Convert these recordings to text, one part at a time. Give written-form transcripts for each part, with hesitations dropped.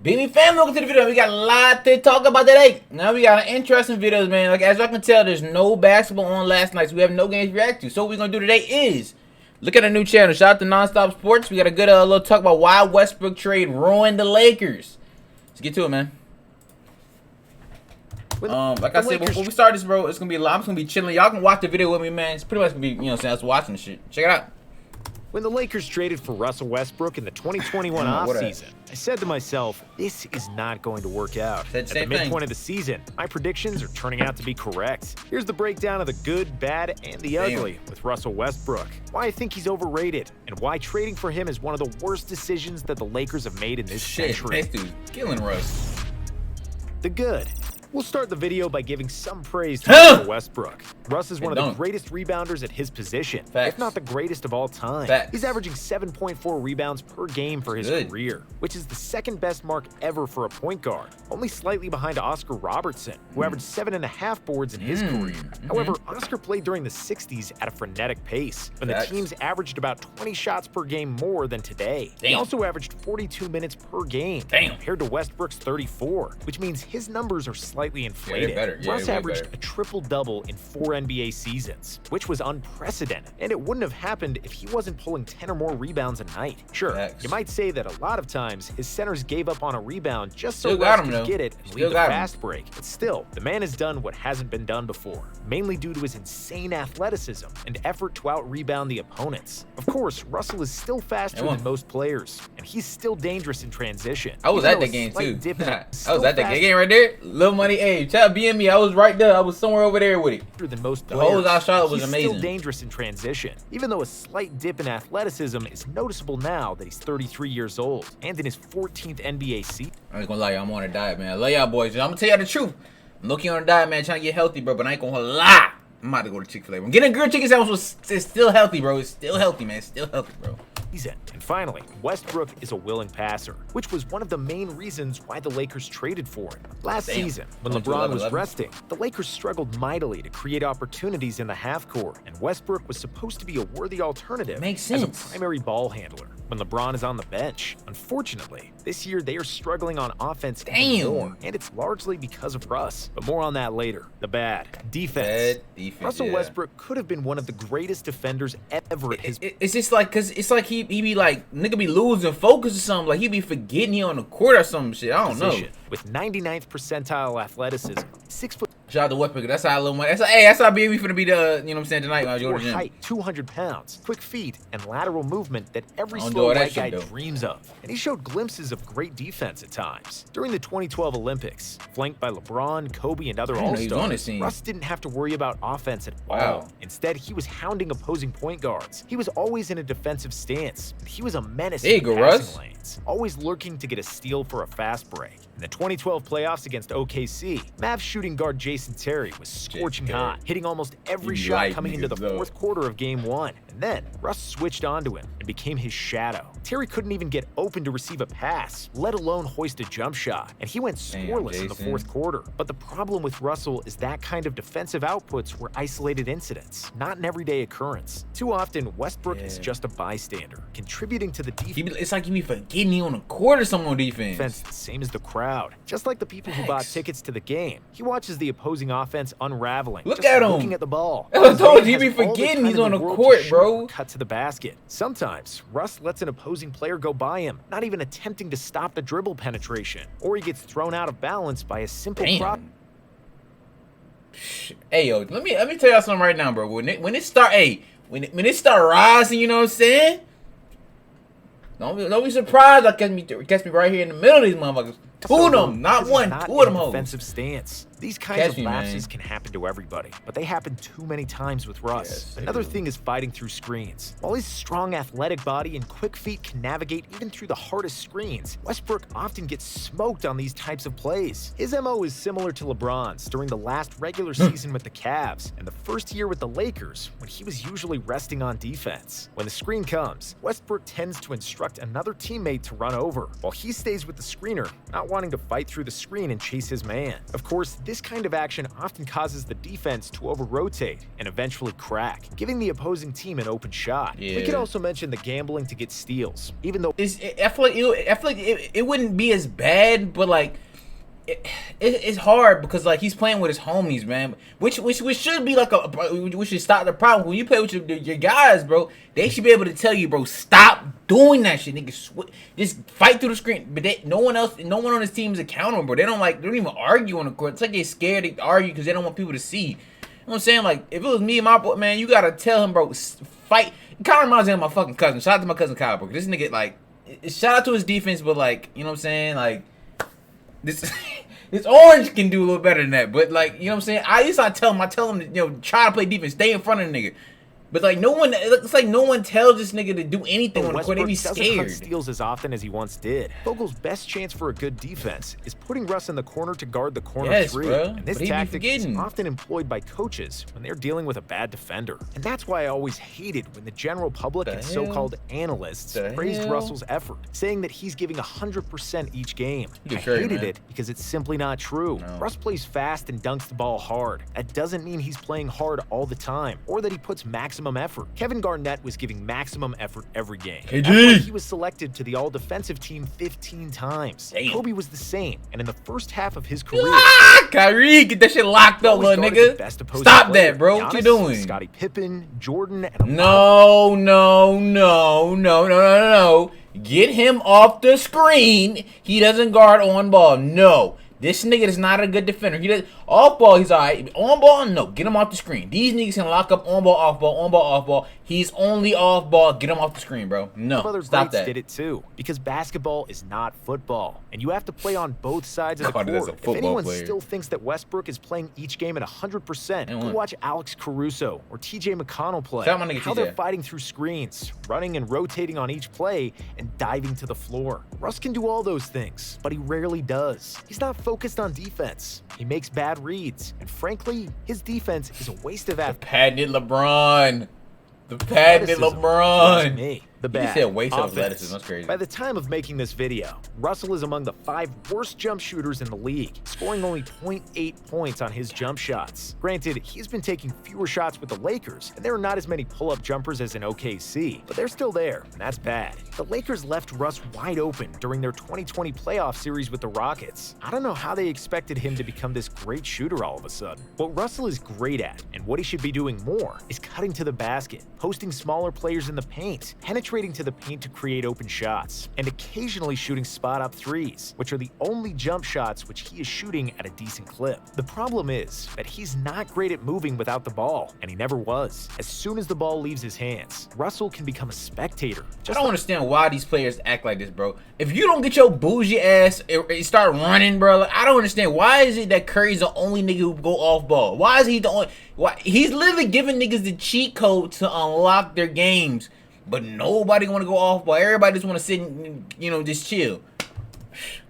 Baby fam, welcome to the video. We got a lot to talk about today. Now we got an interesting videos, man. Like as y'all can tell, there's no basketball on last night, so we have no games to react to. So what we're gonna do today is look at a new channel. Shout out to Nonstop Sports. We got a good little talk about why Westbrook trade ruined the Lakers. Let's get to it, man. Like I said, before we start this, bro, it's gonna be a lot. I'm just gonna be chilling. Y'all can watch the video with me, man. It's pretty much gonna be, you know, us watching the shit. Check it out. When the Lakers traded for Russell Westbrook in the 2021 offseason, I said to myself, this is not going to work out. At the midpoint of the season, my predictions are turning out to be correct. Here's the breakdown of the good, bad, and the ugly with Russell Westbrook, why I think he's overrated, and why trading for him is one of the worst decisions that the Lakers have made in this century. This dude killing Russ. The good. We'll start the video by giving some praise to Russell Westbrook. Russ is one of the greatest rebounders at his position, if not the greatest of all time. He's averaging 7.4 rebounds per game for his career, which is the second best mark ever for a point guard, only slightly behind Oscar Robertson, who averaged 7.5 boards in his career. However, Oscar played during the 60s at a frenetic pace, when the teams averaged about 20 shots per game more than today. He also averaged 42 minutes per game, compared to Westbrook's 34, which means his numbers are slightly inflated. Russ averaged a triple-double in 4 NBA seasons, which was unprecedented, and it wouldn't have happened if he wasn't pulling 10 or more rebounds a night. Sure, you might say that a lot of times his centers gave up on a rebound just so Russ could get it and lead the fast break, but still, the man has done what hasn't been done before, mainly due to his insane athleticism and effort to out-rebound the opponents. Of course, Russell is still faster than most players, and he's still dangerous in transition. I was at that game too. I was at that game right there. Little money, hey, chat BM me. I was right there. I was somewhere over there with it. Than most the holes I shot was amazing. He's still dangerous in transition, even though a slight dip in athleticism is noticeable now that he's 33 years old and in his 14th NBA season. I ain't gonna lie, I'm on a diet, man. I love y'all boys. I'm gonna tell y'all the truth. I'm looking on a diet, man, trying to get healthy, bro. But I ain't gonna lie. I'm about to go to Chick-fil-A. I'm getting a grilled chicken sandwich. It's still healthy, bro. It's still healthy, man. It's still healthy, bro. And finally, Westbrook is a willing passer, which was one of the main reasons why the Lakers traded for him. Last season, when LeBron was resting, the Lakers struggled mightily to create opportunities in the half-court, and Westbrook was supposed to be a worthy alternative as a primary ball handler when LeBron is on the bench. Unfortunately, this year they are struggling on offense even more, and it's largely because of Russ. But more on that later. The bad. Defense. Russell Westbrook could have been one of the greatest defenders ever at his... It's just like, cause it's like he be like, nigga be losing focus or something. Like he be forgetting he on the court or some shit. I don't know. With 99th percentile athleticism, 6 foot... Shout out to Westbrook. That's how little money. That's how big we finna be the, you know what I'm saying, tonight when I go to the gym. Height, 200 pounds, quick feet, and lateral movement that every slow white guy dreams of. And he showed glimpses of great defense at times. During the 2012 Olympics, flanked by LeBron, Kobe, and other All-Stars, Russ didn't have to worry about offense at all. Instead, he was hounding opposing point guards. He was always in a defensive stance. He was a menace in the passing lanes, always lurking to get a steal for a fast break. In the 2012 playoffs against OKC, Mavs shooting guard Jason Terry was scorching hot, hitting almost every shot coming into the fourth quarter of Game 1. And then, Russ switched onto him and became his shadow. Terry couldn't even get open to receive a pass, let alone hoist a jump shot, and he went scoreless in the fourth quarter. But the problem with Russell is that kind of defensive outputs were isolated incidents, not an everyday occurrence. Too often, Westbrook is just a bystander, contributing to the defense. It's like he be forgetting he on the court or something on defense. Same as the crowd. Just like the people who bought tickets to the game, he watches the opposing offense unraveling. Look at him looking at the ball. I told you, he be forgetting he's on the court, bro. Cut to the basket. Sometimes Russ lets an opposing player go by him, not even attempting to stop the dribble penetration, or he gets thrown out of balance by a simple prop. Hey yo, let me tell y'all something right now, bro. When it start rising, you know what I'm saying? Don't be surprised. I catch me right here in the middle of these motherfuckers. Two of them, not one. Two of them hoes. Defensive stance. These kinds of lapses can happen to everybody, but they happen too many times with Russ. Another thing is fighting through screens. While his strong athletic body and quick feet can navigate even through the hardest screens, Westbrook often gets smoked on these types of plays. His MO is similar to LeBron's during the last regular season with the Cavs and the first year with the Lakers, when he was usually resting on defense. When the screen comes, Westbrook tends to instruct another teammate to run over, while he stays with the screener, not wanting to fight through the screen and chase his man. Of course, this kind of action often causes the defense to over-rotate and eventually crack, giving the opposing team an open shot. We could also mention the gambling to get steals, even though I feel like it wouldn't be as bad, but like it's hard because like he's playing with his homies, man. Which should be like we should stop the problem. When you play with your guys, bro, they should be able to tell you, bro, stop doing that shit, nigga. Just fight through the screen. But no one on his team is accountable, bro. They don't even argue on the court. It's like they're scared to argue because they don't want people to see. You know what I'm saying? Like if it was me and my boy, man, you gotta tell him, bro, fight. It kind of reminds me of my fucking cousin. Shout out to my cousin Kyle, bro. This nigga, like, shout out to his defense, but like, you know what I'm saying? Like this orange can do a little better than that, but like, you know what I'm saying? I tell him to, you know, try to play defense, stay in front of the nigga. But like it's like no one tells this nigga to do anything on the court. They be scared. Doesn't hunt steals as often as he once did. Vogel's best chance for a good defense is putting Russ in the corner to guard the corner three. Bro. And this tactic is often employed by coaches when they're dealing with a bad defender. And that's why I always hated when the general public and so-called analysts praised Russell's effort, saying that he's giving 100% each game. I hated it because it's simply not true. Russ plays fast and dunks the ball hard. That doesn't mean he's playing hard all the time or that he puts maximum effort. Kevin Garnett was giving maximum effort every game. He was selected to the all-defensive team 15 times. Kobe was the same, and in the first half of his career, Kyrie, get that shit locked up, little nigga. Stop that, bro. What you doing? Scottie Pippen, Jordan, and no. Get him off the screen. He doesn't guard on ball. No. This nigga is not a good defender. He does off ball, he's alright. On ball, no. Get him off the screen. These niggas can lock up on ball, off ball, on ball, off ball. He's only off ball. Get him off the screen, bro. No, other stop greats that. Did it too, because basketball is not football, and you have to play on both sides of the court. If anyone still thinks that Westbrook is playing each game at 100%, go watch Alex Caruso or TJ McConnell play. How they're fighting through screens, running and rotating on each play, and diving to the floor. Russ can do all those things, but he rarely does. He's not focused on defense. He makes bad reads, and frankly, his defense is a waste of effort. The patented LeBron. The patented LeBron. The bad. You said waste of athleticism. That's crazy. By the time of making this video, Russell is among the 5 worst jump shooters in the league, scoring only 0.8 points on his jump shots. Granted, he's been taking fewer shots with the Lakers, and there are not as many pull-up jumpers as in OKC, but they're still there, and that's bad. The Lakers left Russ wide open during their 2020 playoff series with the Rockets. I don't know how they expected him to become this great shooter all of a sudden. What Russell is great at, and what he should be doing more, is cutting to the basket, posting smaller players in the paint, penetrating to the paint to create open shots, and occasionally shooting spot-up threes, which are the only jump shots which he is shooting at a decent clip. The problem is that he's not great at moving without the ball, and he never was. As soon as the ball leaves his hands, Russell can become a spectator. I don't understand why these players act like this, bro. If you don't get your bougie ass and start running, bro, like, I don't understand. Why is it that Curry's the only nigga who go off ball? Why is he the only? Why he's literally giving niggas the cheat code to unlock their games. But nobody want to go off ball. Everybody just want to sit and, you know, just chill.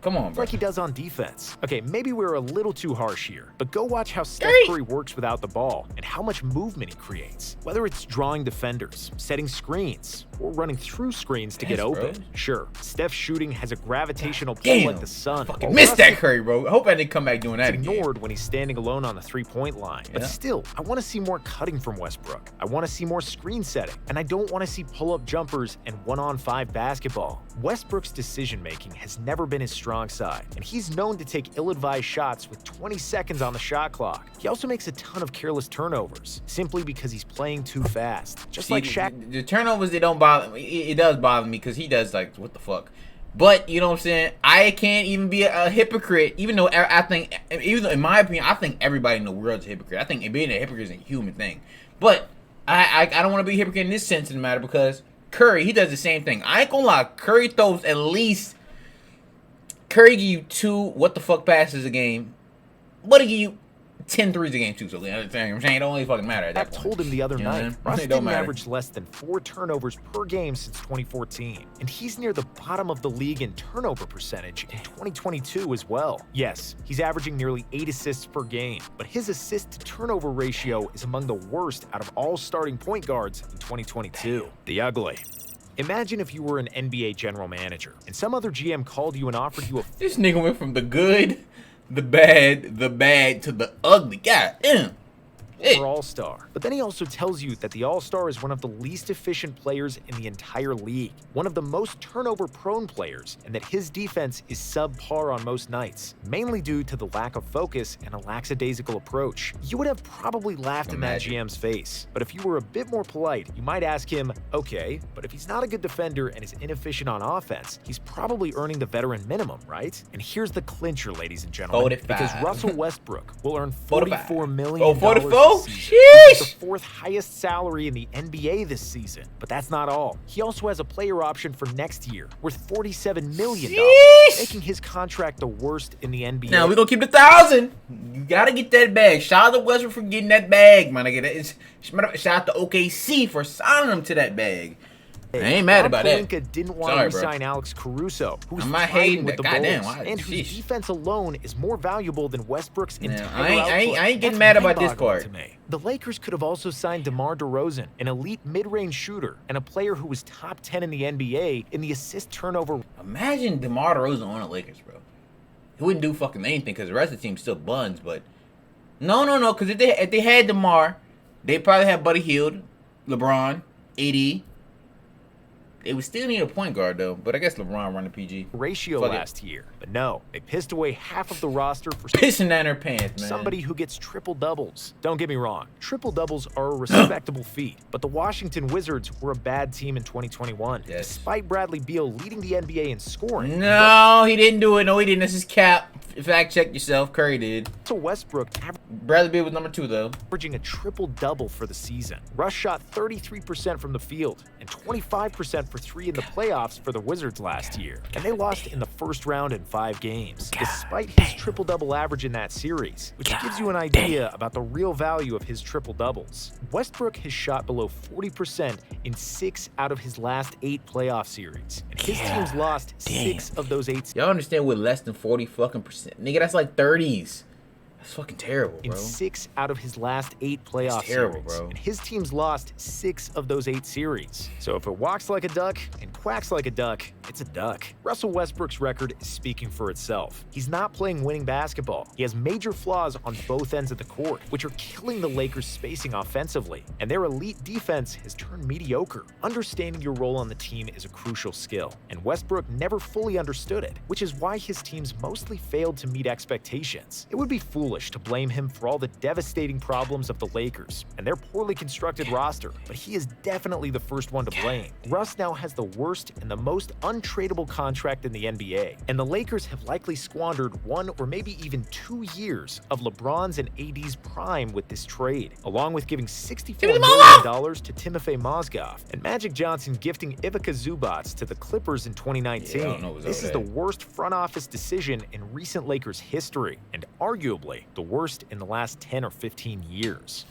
Come on, bro. Like he does on defense. Okay, maybe we're a little too harsh here, but go watch how Steph Curry works without the ball and how much movement he creates. Whether it's drawing defenders, setting screens, or running through screens to get open. Bro. Sure, Steph's shooting has a gravitational pull like the sun. Fucking missed that Curry, bro. I hope I didn't come back doing that again. Ignored when he's standing alone on the three-point line. But still, I want to see more cutting from Westbrook. I want to see more screen setting, and I don't want to see pull-up jumpers and 1-on-5 basketball. Westbrook's decision-making has never been his strong side, and he's known to take ill-advised shots with 20 seconds on the shot clock. He also makes a ton of careless turnovers, simply because he's playing too fast. Just like Shaq. The turnovers, they don't bother me. It does bother me because he does, like, what the fuck. But, you know what I'm saying, I can't even be a hypocrite, even though I think, even though in my opinion, I think everybody in the world is a hypocrite. I think being a hypocrite is a human thing. But I don't want to be a hypocrite in this sense of the matter because Curry, he does the same thing. I ain't gonna lie, Curry throws at least, Curry give you 2 what the fuck passes a game, but he give you 10 threes a game too, so you know what I'm saying? It don't really fucking matter at that point. I told him the other night, Russ didn't average less than 4 turnovers per game since 2014, and he's near the bottom of the league in turnover percentage in 2022 as well. Yes, he's averaging nearly 8 assists per game, but his assist-to-turnover ratio is among the worst out of all starting point guards in 2022. The ugly. Imagine if you were an NBA general manager and some other GM called you and offered you a... This nigga went from the good, the bad to the ugly. God damn. For All-Star. But then he also tells you that the All-Star is one of the least efficient players in the entire league, one of the most turnover-prone players, and that his defense is subpar on most nights, mainly due to the lack of focus and a lackadaisical approach. You would have probably laughed in that GM's face. But if you were a bit more polite, you might ask him, okay, but if he's not a good defender and is inefficient on offense, he's probably earning the veteran minimum, right? And here's the clincher, ladies and gentlemen, because Russell Westbrook will earn $44 million. Oh, 44? Sheesh! The fourth highest salary in the NBA this season. But that's not all. He also has a player option for next year, worth $47 million, making his contract the worst in the NBA. Now, we're going to keep it 1,000. You got to get that bag. Shout out to Westbrook for getting that bag, man. Shout out to OKC for signing him to that bag. I ain't mad about that. Didn't want to re-sign Alex Caruso, who's fighting with the Bulls, and whose defense alone is more valuable than Westbrook's entire output. I ain't getting mad about this part. The Lakers could have also signed DeMar DeRozan, an elite mid-range shooter, and a player who was top 10 in the NBA in the assist turnover. Imagine DeMar DeRozan on the Lakers, bro. He wouldn't do fucking anything because the rest of the team still buns, but no, because if they had DeMar, they'd probably have Buddy Hield, LeBron, AD. They would still need a point guard, though. But I guess LeBron run the PG. Ratio last year. But no, they pissed away half of the roster for pissing down their pants, man. Somebody who gets triple-doubles. Don't get me wrong. Triple-doubles are a respectable feat. But the Washington Wizards were a bad team in 2021. Yes. Despite Bradley Beal leading the NBA in scoring. No, he didn't do it. No, he didn't. That's his cap. Fact check yourself. Curry did. So Westbrook... Bradley Beal was number 2, though. Averaging a triple-double for the season. Russ shot 33% from the field and 25% for 3 in the playoffs for the Wizards last year. And they lost in the first round in 5 games, despite his triple-double average in that series, which gives you an idea about the real value of his triple-doubles. Westbrook has shot below 40% in 6 out of his last 8 playoff series. And his team's lost 6 of those 8. Y'all understand what less than 40 fucking percent? Nigga, that's like 30s. That's fucking terrible, bro. In 6 out of his last 8 playoff series. Bro. And his team's lost 6 of those 8 series. So if it walks like a duck and quacks like a duck, it's a duck. Russell Westbrook's record is speaking for itself. He's not playing winning basketball. He has major flaws on both ends of the court, which are killing the Lakers' spacing offensively. And their elite defense has turned mediocre. Understanding your role on the team is a crucial skill. And Westbrook never fully understood it, which is why his teams mostly failed to meet expectations. It would be foolish to blame him for all the devastating problems of the Lakers and their poorly constructed roster, but he is definitely the first one to blame. Russ now has the worst and the most untradeable contract in the NBA, and the Lakers have likely squandered 1 or maybe even 2 years of LeBron's and AD's prime with this trade, along with giving $64 million to Timofey Mozgov and Magic Johnson gifting Ivica Zubac to the Clippers in 2019. This is the worst front office decision in recent Lakers history, and arguably the worst in the last 10 or 15 years.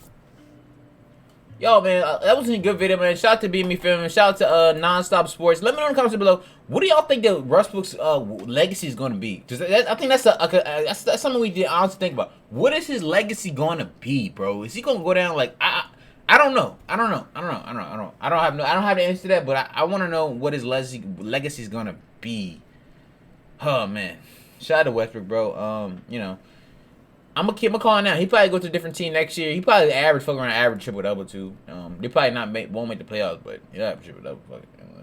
Yo, man, that was a good video, man. Shout out to BME Film. Shout out to Nonstop Sports. Let me know in the comments below. What do y'all think that Westbrook's legacy is going to be? Because I think that's something we did honestly think about. What is his legacy going to be, bro? Is he going to go down like I don't know. I don't have the answer to that, but I want to know what his legacy is going to be. Oh man, shout out to Westbrook, bro. You know. I'm gonna keep my call now. He probably go to a different team next year. He probably fucking around average triple double too. They probably won't make the playoffs, but he'll have triple double.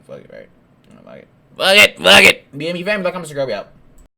Fuck it, right? Fuck it. BME family, like, I'm Mr. Grubby out.